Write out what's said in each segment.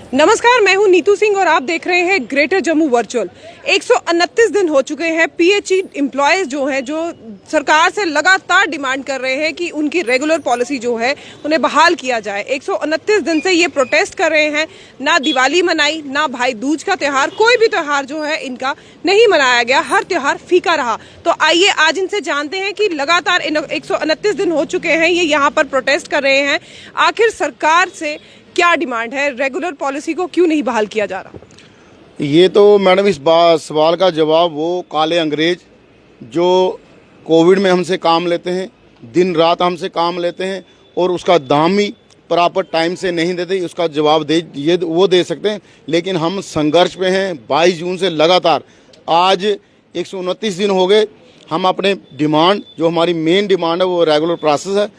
नमस्कार, मैं हूं नीतू सिंह और आप देख रहे हैं ग्रेटर जम्मू वर्चुअल। 129 दिन हो चुके हैं। पीएचई एम्प्लॉयज जो हैं, जो सरकार से लगातार डिमांड कर रहे हैं कि उनकी रेगुलर पॉलिसी जो है उन्हें बहाल किया जाए। 129 दिन से ये प्रोटेस्ट कर रहे हैं। ना दिवाली मनाई, ना भाई दूज का त्यौहार, कोई भी त्यौहार जो है इनका नहीं मनाया गया। हर त्यौहार फीका रहा। तो आइए आज इनसे जानते हैं कि लगातार 129 दिन हो चुके हैं ये यहाँ पर प्रोटेस्ट कर रहे हैं। आखिर सरकार से क्या डिमांड है? रेगुलर पॉलिसी को क्यों नहीं बहाल किया जा रहा? ये तो मैडम इस सवाल का जवाब वो काले अंग्रेज जो कोविड में हमसे काम लेते हैं, दिन रात हमसे काम लेते हैं और उसका दाम भी प्रॉपर टाइम से नहीं देते, उसका जवाब वो दे सकते हैं। लेकिन हम संघर्ष पे हैं। 22 जून से लगातार आज 129 दिन हो गए। हम अपने डिमांड, जो हमारी मेन डिमांड है वो रेगुलर प्रोसेस है,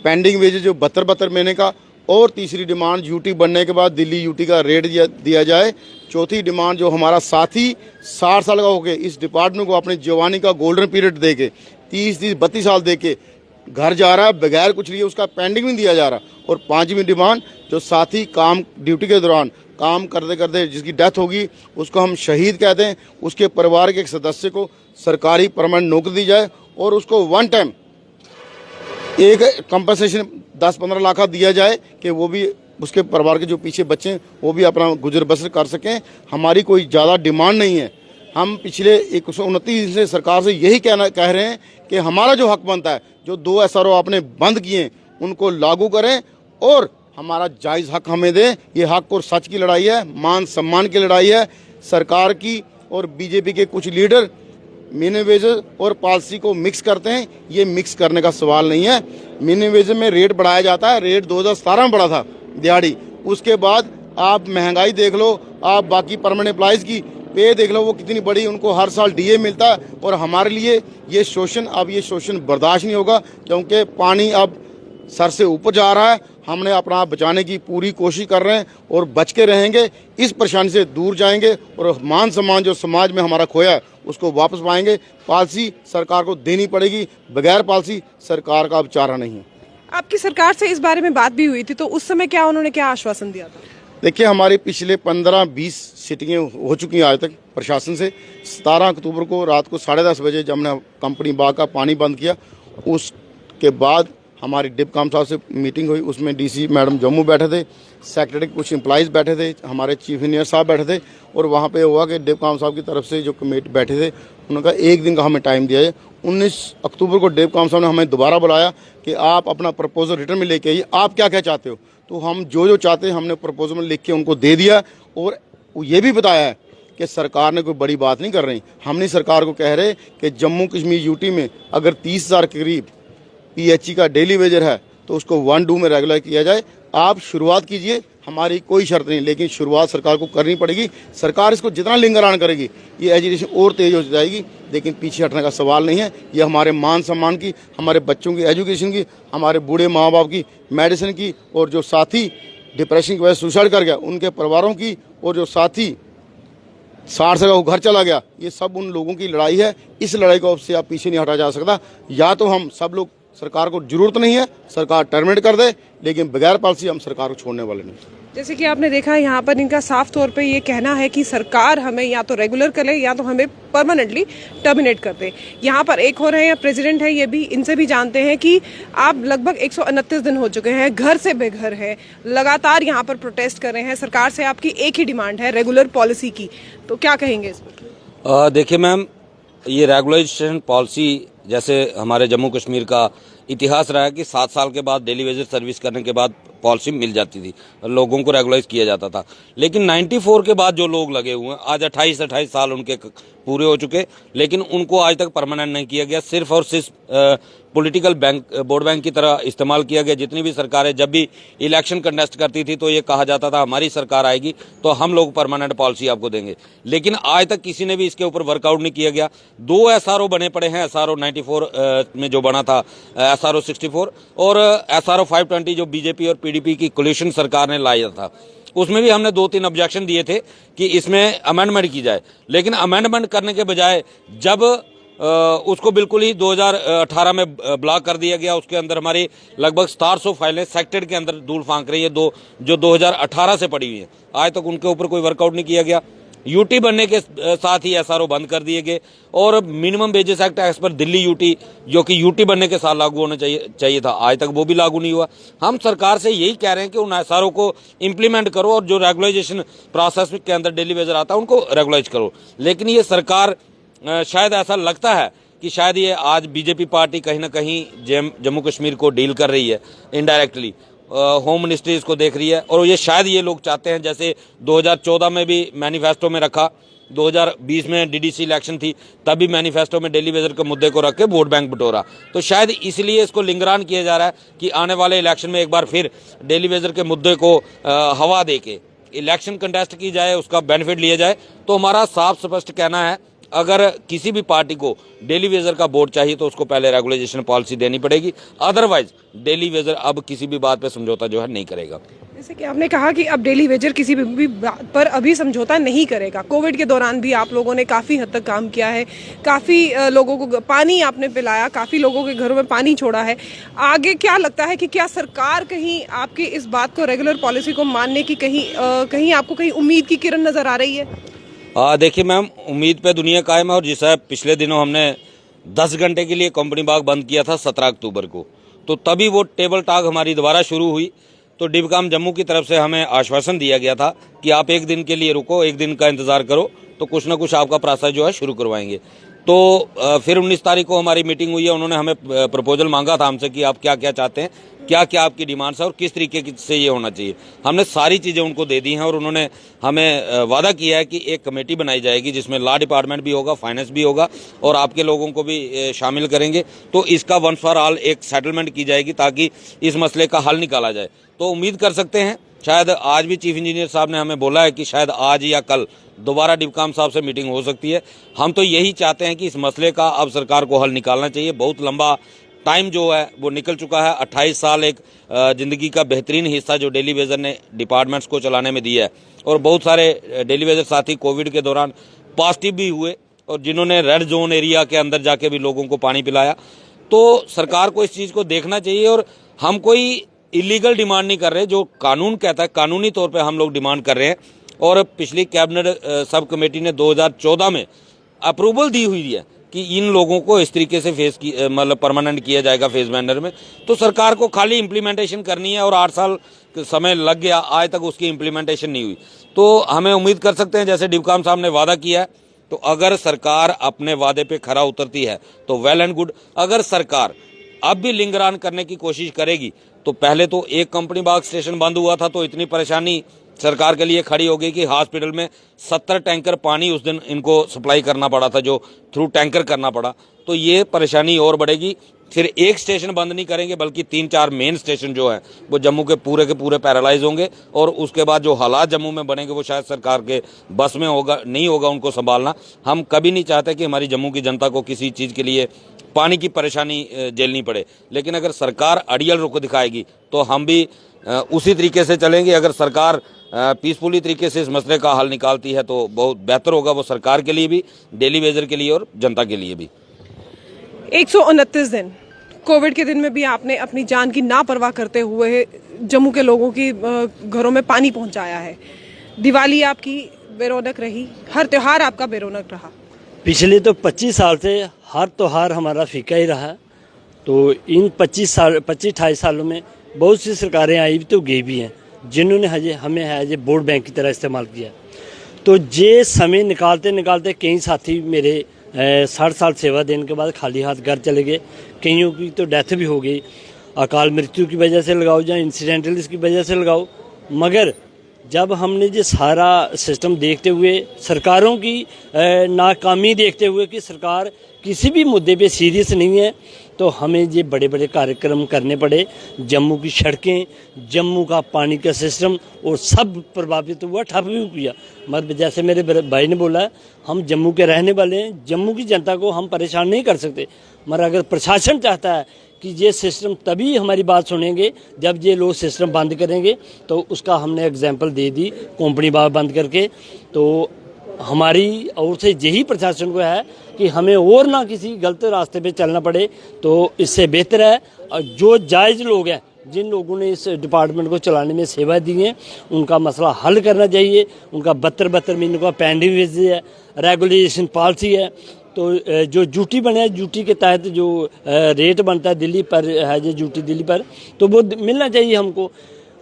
पेंडिंग वेजेस जो 72 महीने का, और तीसरी डिमांड यूटी बनने के बाद दिल्ली यूटी का रेट दिया जाए। चौथी डिमांड जो हमारा साथी 60 साल का होके इस डिपार्टमेंट को अपने जवानी का गोल्डन पीरियड दे के 30-32 साल दे के घर जा रहा है बगैर कुछ लिए, उसका पेंडिंग नहीं दिया जा रहा। और पांचवी डिमांड जो साथी काम ड्यूटी के दौरान काम करते करते जिसकी डेथ होगी उसको हम शहीद कहते हैं, उसके परिवार के एक सदस्य को सरकारी परमानेंट नौकरी दी जाए और उसको वन टाइम एक कंपनसेशन 10-15 लाख का दिया जाए कि वो भी उसके परिवार के जो पीछे बच्चे हैं वो भी अपना गुजर बसर कर सकें। हमारी कोई ज़्यादा डिमांड नहीं है। हम पिछले 129 दिन से सरकार से यही कह रहे हैं कि हमारा जो हक बनता है, जो 2 SRO आपने बंद किए उनको लागू करें और हमारा जायज़ हक हमें दें। ये हक और सच की लड़ाई है, मान सम्मान की लड़ाई है। सरकार की और बीजेपी के कुछ लीडर मिनिमम वेजेस और पॉलिसी को मिक्स करते हैं। ये मिक्स करने का सवाल नहीं है। मिनिमम वेजेस में रेट बढ़ाया जाता है। रेट 2017 में बढ़ा था दिहाड़ी। उसके बाद आप महंगाई देख लो, आप बाकी परमानेंट एम्प्लॉयज़ की पे देख लो, वो कितनी बड़ी, उनको हर साल डीए मिलता है। और हमारे लिए ये शोषण बर्दाश्त नहीं होगा, क्योंकि पानी अब सर से ऊपर जा रहा है। हमने अपना आप बचाने की पूरी कोशिश कर रहे हैं और बच के रहेंगे। इस परेशानी से दूर जाएंगे और मान सम्मान जो समाज में हमारा खोया है उसको वापस पाएंगे। पॉलिसी सरकार को देनी पड़ेगी, बगैर पॉलिसी सरकार का अब चारा नहीं है। आपकी सरकार से इस बारे में बात भी हुई थी, तो उस समय उन्होंने क्या आश्वासन दिया था? देखिए, हमारी पिछले 15-20 सीटिंगें हो चुकी हैं आज तक प्रशासन से। 17 अक्टूबर को रात को 10:30 बजे जब हमने कंपनी बाग का पानी बंद किया, उसके बाद हमारी डिपकाम साहब से मीटिंग हुई। उसमें डीसी मैडम जम्मू बैठे थे, सेक्रेटरी कुछ एम्प्लॉइज़ बैठे थे, हमारे चीफ इंजीनियर साहब बैठे थे। और वहाँ पे हुआ कि डिपकाम साहब की तरफ से जो कमेटी बैठे थे उन्होंने कहा 1 दिन का हमें टाइम दिया है। 19 अक्टूबर को डिपकाम साहब ने हमें दोबारा बुलाया कि आप अपना प्रपोजल रिटर्न में लेके आइए, आप क्या क्या चाहते हो। तो हम जो चाहते हैं हमने प्रपोजल में लिख के उनको दे दिया। और ये भी बताया है कि सरकार ने कोई बड़ी बात नहीं कर रही। हमने सरकार को कह रहे कि जम्मू कश्मीर यूटी में अगर 30,000 के करीब पीएचई का डेली वेजर है तो उसको 1-2 में रेगुलर किया जाए। आप शुरुआत कीजिए, हमारी कोई शर्त नहीं, लेकिन शुरुआत सरकार को करनी पड़ेगी। सरकार इसको जितना लिंगरान करेगी ये एजुकेशन और तेज हो जाएगी, लेकिन पीछे हटने का सवाल नहीं है। ये हमारे मान सम्मान की, हमारे बच्चों की एजुकेशन की, हमारे बूढ़े माँ बाप की मेडिसिन की, और जो साथी डिप्रेशन की वजह से सुसाइड कर गया उनके परिवारों की, और जो साथी 60 साल का घर चला गया, ये सब उन लोगों की लड़ाई है। इस लड़ाई को से आप पीछे नहीं हटा जा सकता। या तो हम सब लोग, सरकार को जरूरत नहीं है सरकार टर्मिनेट कर दे, लेकिन बगैर पॉलिसी हम सरकार को छोड़ने वाले नहीं। जैसे कि आपने देखा यहाँ पर इनका साफ तौर पे ये कहना है कि सरकार हमें या तो रेगुलर करे या तो हमें परमानेंटली टर्मिनेट कर दे। यहाँ पर एक हो रहे हैं प्रेसिडेंट है, ये भी, इनसे भी जानते हैं कि आप लगभग 129 दिन हो चुके हैं, घर से बेघर है, लगातार यहाँ पर प्रोटेस्ट कर रहे हैं। सरकार से आपकी एक ही डिमांड है, रेगुलर पॉलिसी की, तो क्या कहेंगे इस पर? देखिए मैम, ये रेगुलराइजेशन पॉलिसी जैसे हमारे जम्मू कश्मीर का इतिहास रहा है कि 7 साल के बाद डेली वेजेस सर्विस करने के बाद पॉलिसी मिल जाती थी, लोगों को रेगुलाइज किया जाता था। लेकिन 94 के बाद जो लोग लगे हुए हैं, आज 28 साल उनके पूरे हो चुके, लेकिन उनको आज तक परमानेंट नहीं किया गया। सिर्फ और सिर्फ पॉलिटिकल वोट बैंक की तरह इस्तेमाल किया गया। जितनी भी सरकारें जब भी इलेक्शन कंटेस्ट करती थी तो ये कहा जाता था हमारी सरकार आएगी तो हम लोग परमानेंट पॉलिसी आपको देंगे, लेकिन आज तक किसी ने भी इसके ऊपर वर्कआउट नहीं किया गया। 2 SRO बने पड़े हैं, SRO 94 में जो बना था, SRO 64 और SRO 520 जो बीजेपी और पीडीपी की कोलिशन सरकार ने लाया था। उसमें भी हमने 2-3 ऑब्जेक्शन दिए थे कि इसमें अमेंडमेंट की जाए, लेकिन अमेंडमेंट करने के बजाय जब उसको बिल्कुल ही 2018 में ब्लॉक कर दिया गया। उसके अंदर हमारी लगभग 700 फाइलें सेक्टेड के अंदर धूल फांक रही है, जो 2018 से पड़ी हुई है। आज तक उनके ऊपर कोई वर्कआउट नहीं किया गया। यूटी बनने के साथ ही एसआरओ बंद कर दिए गए और minimum wages act as per Delhi UT, जो कि यूटी बनने के साथ लागू होना चाहिए था, आज तक वो भी लागू नहीं हुआ। हम सरकार से यही कह रहे हैं कि उन एसआरओ को इम्प्लीमेंट करो और जो रेगुलाइजेशन प्रोसेस के अंदर डेली वेजर आता है उनको रेगुलाइज करो। लेकिन ये सरकार, शायद ऐसा लगता है कि शायद ये आज बीजेपी पार्टी कहीं ना कहीं जम्मू कश्मीर को डील कर रही है इनडायरेक्टली, होम मिनिस्ट्री इसको देख रही है। और ये शायद ये लोग चाहते हैं, जैसे 2014 में भी मैनिफेस्टो में रखा, 2020 में डीडीसी इलेक्शन थी तब भी मैनिफेस्टो में डेली वेजर के मुद्दे को रख के वोट बैंक बटोरा, तो शायद इसलिए इसको लिंगरान किया जा रहा है कि आने वाले इलेक्शन में एक बार फिर डेली वेजर के मुद्दे को हवा दे के इलेक्शन कंटेस्ट की जाए, उसका बेनिफिट लिया जाए। तो हमारा साफ स्पष्ट कहना है, अगर किसी भी पार्टी को डेली वेजर का बोर्ड चाहिए तो उसको पहले रेगुलाइजेशन पॉलिसी देनी पड़ेगी, अदरवाइज डेली वेजर अब किसी भी बात पे समझौता जो है नहीं करेगा। जैसे कि आपने कहा कि अब डेली वेजर किसी भी बात पर अभी समझौता नहीं करेगा। कोविड के दौरान भी आप लोगों ने काफ़ी हद तक काम किया है, काफ़ी लोगों को पानी आपने पिलाया, काफ़ी लोगों के घरों में पानी छोड़ा है। आगे क्या लगता है कि क्या सरकार कहीं आपकी इस बात को, रेगुलर पॉलिसी को मानने की कहीं आपको कहीं उम्मीद की किरण नज़र आ रही है? देखिए मैम, उम्मीद पे दुनिया कायम है। और जिस पिछले दिनों हमने 10 घंटे के लिए कंपनी बाग बंद किया था 17 अक्टूबर को, तो तभी वो टेबल टॉक हमारी दोबारा शुरू हुई। तो डिबकाम जम्मू की तरफ से हमें आश्वासन दिया गया था कि आप 1 दिन के लिए रुको, 1 दिन का इंतजार करो, तो कुछ ना कुछ आपका प्रोसेस जो है शुरू करवाएंगे। तो फिर 19 तारीख को हमारी मीटिंग हुई है। उन्होंने हमें प्रपोजल मांगा था हमसे कि आप क्या क्या चाहते हैं, क्या क्या आपकी डिमांड्स है और किस तरीके से ये होना चाहिए। हमने सारी चीज़ें उनको दे दी हैं और उन्होंने हमें वादा किया है कि एक कमेटी बनाई जाएगी जिसमें लॉ डिपार्टमेंट भी होगा, फाइनेंस भी होगा और आपके लोगों को भी शामिल करेंगे। तो इसका वंस फॉर ऑल एक सेटलमेंट की जाएगी ताकि इस मसले का हल निकाला जाए। तो उम्मीद कर सकते हैं, शायद आज भी चीफ इंजीनियर साहब ने हमें बोला है कि शायद आज या कल दोबारा डिबकाम साहब से मीटिंग हो सकती है। हम तो यही चाहते हैं कि इस मसले का अब सरकार को हल निकालना चाहिए। बहुत लंबा टाइम जो है वो निकल चुका है। 28 साल एक ज़िंदगी का बेहतरीन हिस्सा जो डेली वेजर ने डिपार्टमेंट्स को चलाने में दिया है। और बहुत सारे डेली वेजर साथी कोविड के दौरान पॉजिटिव भी हुए और जिन्होंने रेड जोन एरिया के अंदर जाके भी लोगों को पानी पिलाया। तो सरकार को इस चीज़ को देखना चाहिए। और हम कोई इलीगल डिमांड नहीं कर रहे, जो कानून कहता है कानूनी तौर पे हम लोग डिमांड कर रहे हैं। और पिछली कैबिनेट सब कमेटी ने 2014 में अप्रूवल दी हुई है कि इन लोगों को इस तरीके से फेस की मतलब परमानेंट किया जाएगा फेज मैनर में। तो सरकार को खाली इम्प्लीमेंटेशन करनी है और 8 साल समय लग गया, आज तक उसकी इम्प्लीमेंटेशन नहीं हुई। तो हमें उम्मीद कर सकते हैं, जैसे डिबकाम साहब ने वादा किया है, तो अगर सरकार अपने वादे पे खरा उतरती है तो वेल एंड गुड। अगर सरकार अब भी लिंगरान करने की कोशिश करेगी तो पहले तो एक कंपनी बाग स्टेशन बंद हुआ था तो इतनी परेशानी सरकार के लिए खड़ी हो गई कि हॉस्पिटल में 70 टैंकर पानी उस दिन इनको सप्लाई करना पड़ा था, जो थ्रू टैंकर करना पड़ा। तो ये परेशानी और बढ़ेगी। फिर एक स्टेशन बंद नहीं करेंगे बल्कि 3-4 मेन स्टेशन जो है वो जम्मू के पूरे पैरालाइज होंगे। और उसके बाद जो हालात जम्मू में बनेंगे वो शायद सरकार के बस में होगा नहीं होगा उनको संभालना। हम कभी नहीं चाहते कि हमारी जम्मू की जनता को किसी चीज़ के लिए पानी की परेशानी झेलनी पड़े। लेकिन अगर सरकार अड़ियल रुख दिखाएगी तो हम भी उसी तरीके से चलेंगे। अगर सरकार पीसफुली तरीके से इस मसले का हल निकालती है तो बहुत बेहतर होगा, वो सरकार के लिए भी, डेली वेजर के लिए और जनता के लिए भी। 129 दिन कोविड के दिन में भी आपने अपनी जान की नापरवाह करते हुए जम्मू के लोगों की घरों में पानी पहुंचाया है। दिवाली आपकी बेरौनक रही, हर त्योहार आपका बेरौनक रहा। पिछले तो 25 साल से हर त्योहार हमारा फीका ही रहा। तो इन 25-28 सालों में बहुत सी सरकारें आई भी तो गई भी हैं, जिन्होंने हमें एज ए वोट बैंक की तरह इस्तेमाल किया। तो ये समय निकालते निकालते कई साथी मेरे 60 साल सेवा देने के बाद खाली हाथ घर चले गए। कईयों की तो डेथ भी हो गई, अकाल मृत्यु की वजह से लगाओ या इंसिडेंटल की वजह से लगाओ। मगर जब हमने ये सारा सिस्टम देखते हुए, सरकारों की नाकामी देखते हुए कि सरकार किसी भी मुद्दे पे सीरियस नहीं है, तो हमें ये बड़े बड़े कार्यक्रम करने पड़े। जम्मू की सड़कें, जम्मू का पानी का सिस्टम और सब प्रभावित हुआ, ठप भी किया। मतलब जैसे मेरे भाई ने बोला, हम जम्मू के रहने वाले हैं, जम्मू की जनता को हम परेशान नहीं कर सकते। मगर अगर प्रशासन चाहता है कि ये सिस्टम तभी हमारी बात सुनेंगे जब ये लोग सिस्टम बंद करेंगे, तो उसका हमने एग्जाम्पल दे दी कंपनी बाग बंद करके। तो हमारी ओर से यही प्रशासन को है कि हमें और ना किसी गलत रास्ते पे चलना पड़े, तो इससे बेहतर है जो जायज़ लोग हैं, जिन लोगों ने इस डिपार्टमेंट को चलाने में सेवा दी है, उनका मसला हल करना चाहिए। उनका 72 महीनों का पेंडिंग वेज है, रेगुलेशन पॉलिसी है, तो जो ड्यूटी बने है, ड्यूटी के तहत जो रेट बनता है दिल्ली पर है, जो ड्यूटी दिल्ली पर, तो वो मिलना चाहिए हमको।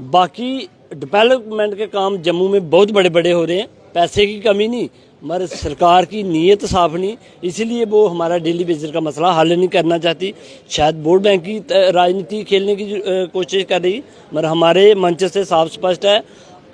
बाकी डेवलपमेंट के काम जम्मू में बहुत बड़े बड़े हो रहे हैं, पैसे की कमी नहीं, मगर सरकार की नीयत साफ नहीं, इसीलिए वो हमारा डेली बेसिस का मसला हल नहीं करना चाहती। शायद वोट बैंक की राजनीति खेलने की कोशिश कर रही, मगर हमारे मंच से साफ स्पष्ट है,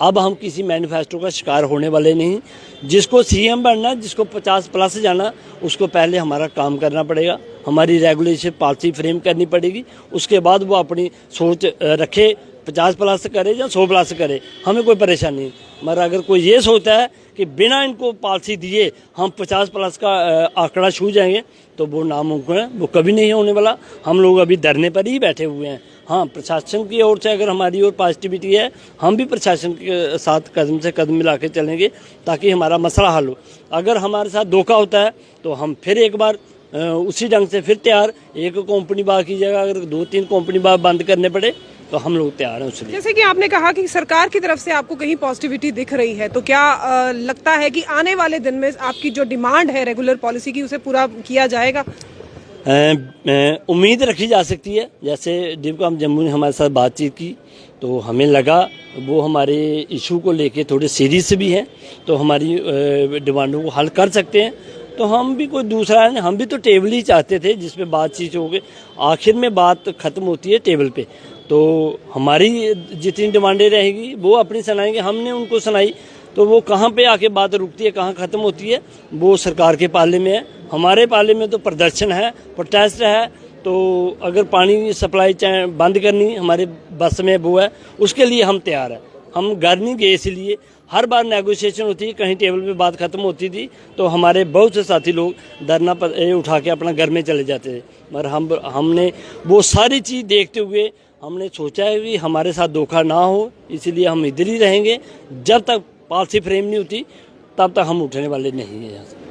अब हम किसी मैनिफेस्टो का शिकार होने वाले नहीं। जिसको सीएम बनना, जिसको 50+ जाना, उसको पहले हमारा काम करना पड़ेगा, हमारी रेगुलेशन पॉलिसी फ्रेम करनी पड़ेगी, उसके बाद वो अपनी सोच रखे, 50+ करे या 100+ करे, हमें कोई परेशानी नहीं। मगर अगर कोई ये सोचता है कि बिना इनको पॉलिसी दिए हम 50+ का आंकड़ा छू जाएंगे, तो वो नामुमकिन है, वो कभी नहीं होने वाला। हम लोग अभी धरने पर ही बैठे हुए हैं। हाँ, प्रशासन की ओर से अगर हमारी ओर पॉजिटिविटी है, हम भी प्रशासन के साथ कदम से कदम मिला के चलेंगे ताकि हमारा मसला हल हो। अगर हमारे साथ धोखा होता है तो हम फिर एक बार उसी ढंग से फिर तैयार, एक कंपनी बार की जगह अगर 2-3 कंपनी बार बंद करने पड़े तो हम लोग तैयार हैं उसके लिए। जैसे कि आपने कहा कि सरकार की तरफ से आपको कहीं पॉजिटिविटी दिख रही है, तो क्या लगता है कि आने वाले दिन में आपकी जो डिमांड है रेगुलर पॉलिसी की, उसे पूरा किया जाएगा? उम्मीद रखी जा सकती है। जैसे डिवकॉम जम्मू ने हमारे साथ बातचीत की, तो हमें लगा वो हमारे इशू को लेके थोड़े सीरियस भी हैं, तो हमारी डिमांडों को हल कर सकते हैं। तो हम भी कोई दूसरा है, हम भी तो टेबल ही चाहते थे जिसमें बातचीत हो गई। आखिर में बात खत्म होती है टेबल पे, तो हमारी जितनी डिमांडें रहेंगी वो अपनी सुनाएंगे, हमने उनको सुनाई, तो वो कहाँ पे आके बात रुकती है, कहाँ ख़त्म होती है, वो सरकार के पाले में है। हमारे पाले में तो प्रदर्शन है, प्रोटेस्ट है, तो अगर पानी सप्लाई बंद करनी हमारे बस में वो है, उसके लिए हम तैयार हैं। हम घर नहीं गए, इसलिए हर बार नेगोशिएशन होती है, कहीं टेबल पे बात खत्म होती थी तो हमारे बहुत से साथी लोग धरना उठा के अपना घर में चले जाते थे। मगर हमने वो सारी चीज़ देखते हुए हमने सोचा है कि हमारे साथ धोखा ना हो, इसीलिए हम इधर ही रहेंगे। जब तक पॉलिसी फ्रेम नहीं होती तब तक हम उठने वाले नहीं हैं यहाँ से।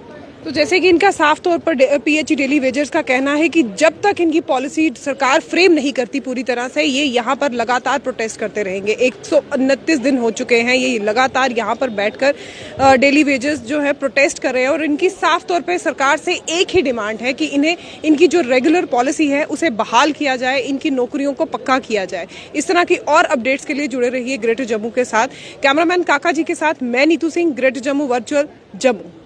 तो जैसे कि इनका साफ तौर पर पीएचई डेली वेजर्स का कहना है कि जब तक इनकी पॉलिसी सरकार फ्रेम नहीं करती पूरी तरह से, ये यहाँ पर लगातार प्रोटेस्ट करते रहेंगे। 129 दिन हो चुके हैं ये लगातार यहाँ पर बैठकर डेली वेजर्स जो है प्रोटेस्ट कर रहे हैं, और इनकी साफ तौर पे सरकार से एक ही डिमांड है कि इन्हें इनकी जो रेगुलर पॉलिसी है उसे बहाल किया जाए, इनकी नौकरियों को पक्का किया जाए। इस तरह की और अपडेट्स के लिए जुड़े रहिए ग्रेटर जम्मू के साथ। कैमरामैन काका जी के साथ मैं नीतू सिंह, ग्रेटर जम्मू वर्चुअल, जम्मू।